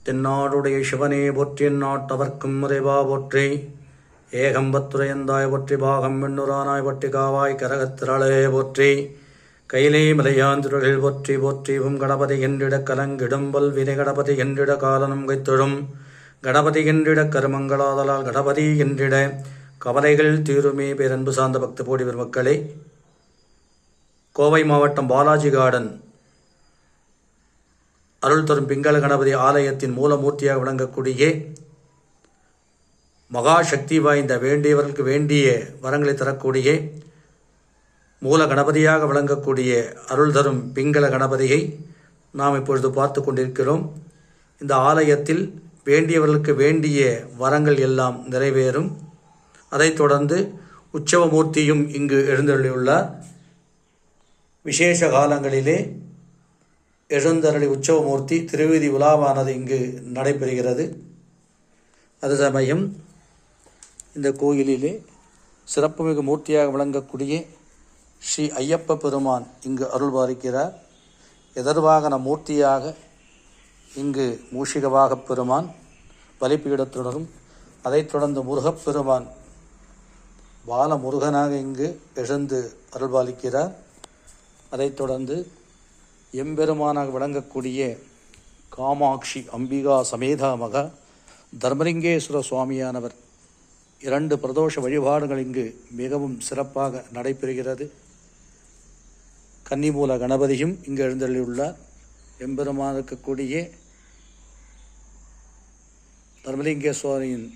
தென்னாடுடைய சிவனே போற்றி எந்நாட்டவர்க்கும் இறைவா போற்றி. ஏகம்பத்துரையந்தாய் போற்றி பாகம் வெண்ணுரானாய் போற்றி காவாய் கரகத்திரளே போற்றி. கைலை மலையாந்திருள் போற்றி போற்றி. கணபதி என்றிட கலங்கிடும்பல் வினை கணபதி என்றிட காலனும் கைத்தொழும் கணபதி என்றிட கருமங்களாதலால் கணபதி என்றிட கவலைகள் தீருமே. பேரன்பு சார்ந்த பக்த போடி பெருமக்களே, கோவை மாவட்டம் பாலாஜி கார்டன் அருள் தரும் பிங்கள கணபதி ஆலயத்தின் மூலமூர்த்தியாக விளங்கக்கூடிய மகா சக்தி வாய்ந்த வேண்டியவர்களுக்கு வேண்டிய வரங்களை தரக்கூடிய மூல கணபதியாக விளங்கக்கூடிய அருள் தரும் பிங்கள கணபதியை நாம் இப்பொழுது பார்த்து கொண்டிருக்கிறோம். இந்த ஆலயத்தில் வேண்டியவர்களுக்கு வேண்டிய வரங்கள் எல்லாம் நிறைவேறும். அதைத் தொடர்ந்து உற்சவமூர்த்தியும் இங்கு எழுந்தருளியுள்ளார். விசேஷ காலங்களிலே எழுந்தருளி உற்சவமூர்த்தி திருவீதி உலாவானது இங்கு நடைபெறுகிறது. அது சமயம் இந்த கோயிலிலே சிறப்புமிகு மூர்த்தியாக விளங்கக்கூடிய ஸ்ரீ ஐயப்ப பெருமான் இங்கு அருள்பாலிக்கிறார். எதிர்வாகன மூர்த்தியாக இங்கு மூஷிகவாகப் பெருமான் பலிப்பீடத்துடனும், அதைத் தொடர்ந்து முருகப்பெருமான் பாலமுருகனாக இங்கு எழுந்து அருள்பாலிக்கிறார். அதைத் தொடர்ந்து எம்பெருமானாக விளங்கக்கூடிய காமாட்சி அம்பிகா சமேதா மகா தர்மலிங்கேஸ்வர சுவாமியானவர் இரண்டு பிரதோஷ வழிபாடுகள் இங்கு மிகவும் சிறப்பாக நடைபெறுகிறது. கன்னிமூல கணபதியும் இங்கு எழுந்தள்ளியுள்ளார். எம்பெருமான் இருக்கக்கூடிய தர்மலிங்கேஸ்வரின்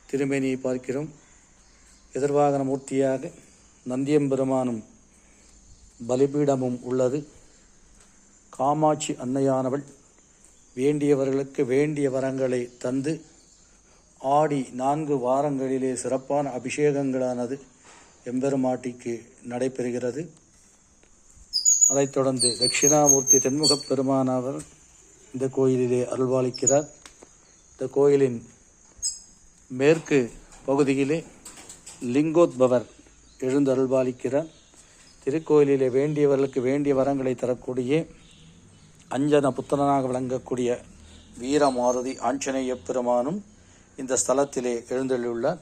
திருமேனியை பார்க்கிறோம். எதிர்வாகன மூர்த்தியாக நந்தியம்பெருமானும் பலிபீடமும் உள்ளது. காமாட்சி அன்னையானவள் வேண்டியவர்களுக்கு வேண்டிய வரங்களை தந்து ஆடி 4 வாரங்களிலே சிறப்பான அபிஷேகங்களானது எம்பெருமாட்டிக்கு நடைபெறுகிறது. அதைத் தொடர்ந்து தட்சிணாமூர்த்தி தென்முகப் பெருமானவர் இந்த கோயிலிலே அருள்பாலிக்கிறார். இந்த கோயிலின் மேற்கு பகுதியிலே லிங்கோத்பவர் எழுந்து அருள்பாலிக்கிறார். திருக்கோயிலிலே வேண்டியவர்களுக்கு வேண்டிய வரங்களை தரக்கூடிய அஞ்சன புத்தனாக விளங்கக்கூடிய வீரமாருதி ஆஞ்சநேய பெருமானும் இந்த ஸ்தலத்திலே எழுந்தள்ளியுள்ளார்.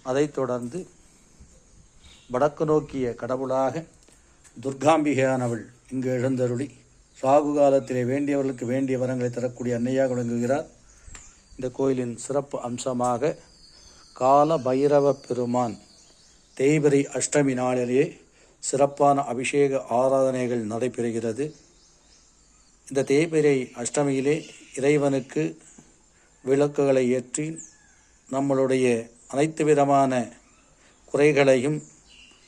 அதைத் தொடர்ந்து வடக்கு நோக்கிய கடவுளாக துர்காம்பிகையானவள் இங்கு எழுந்தருளி ராகு காலத்திலே வேண்டியவர்களுக்கு வேண்டிய வரங்களை தரக்கூடிய அன்னையாக விளங்குகிறார். இந்த கோயிலின் சிறப்பு அம்சமாக கால பைரவ பெருமான் தேய்பிறை அஷ்டமி நாளிலே சிறப்பான அபிஷேக ஆராதனைகள் நடைபெறுகிறது. இந்த தேய்பிறை அஷ்டமியிலே இறைவனுக்கு விளக்குகளை ஏற்றி நம்மளுடைய அனைத்து விதமான குறைகளையும்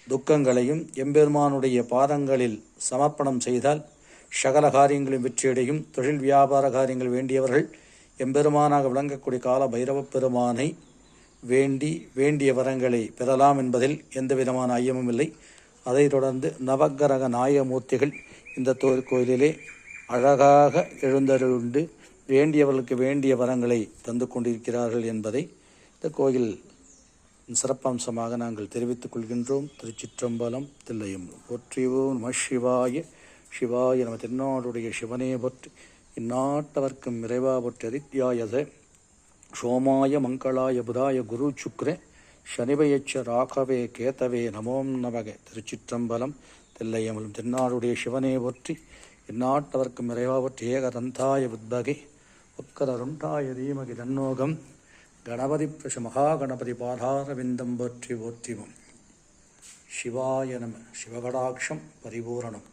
துக்கங்களையும் எம்பெருமானுடைய பாதங்களில் சமர்ப்பணம் செய்தால் சகல காரியங்களும் வெற்றியடையும். தொழில் வியாபார காரியங்கள் வேண்டியவர்கள் எம்பெருமானாக விளங்கக்கூடிய கால பைரவ பெருமானை வேண்டிய வரங்களை பெறலாம் என்பதில் எந்த விதமான ஐயமும் இல்லை. அதைத் தொடர்ந்து நவக்கிரக நாயகமூர்த்திகள் இந்த கோயிலிலே அழகாக எழுந்தருளுண்டு வேண்டியவர்களுக்கு வேண்டிய வரங்களை தந்து கொண்டிருக்கிறார்கள் என்பதை இந்த கோயில் சிறப்பம்சமாக நாங்கள் தெரிவித்துக் கொள்கின்றோம். திருச்சிற்றம்பலம் தில்லையம்பலம். போற்றிவோம் நம சிவாய. சிவாய நம. தென்னாடுடைய சிவனே போற்றி. இந்நாட்டவர்க்கும் இறைவா போற்றி. அதித்யாயத சோமாய மங்களாய புதாய குரு சுக்ர சனிபயச்ச ராகவே கேதவே நமோம் நமக. திருச்சிற்றம்பலம் தில்லையம்பலம். தென்னாடுடைய சிவனே போற்றி. இந்நாட்டவர்க்கும் இறைவா போற்றி. ஏகதந்தாய வித்பகே உக்கரருண்டாய தீமகி தன்னோகம் கணபதி பிரச மகாகணபதி பாதாரவிந்தம் போற்றி போற்றிவோம். சிவாய நம. சிவகடாட்சம் பரிபூரணம்.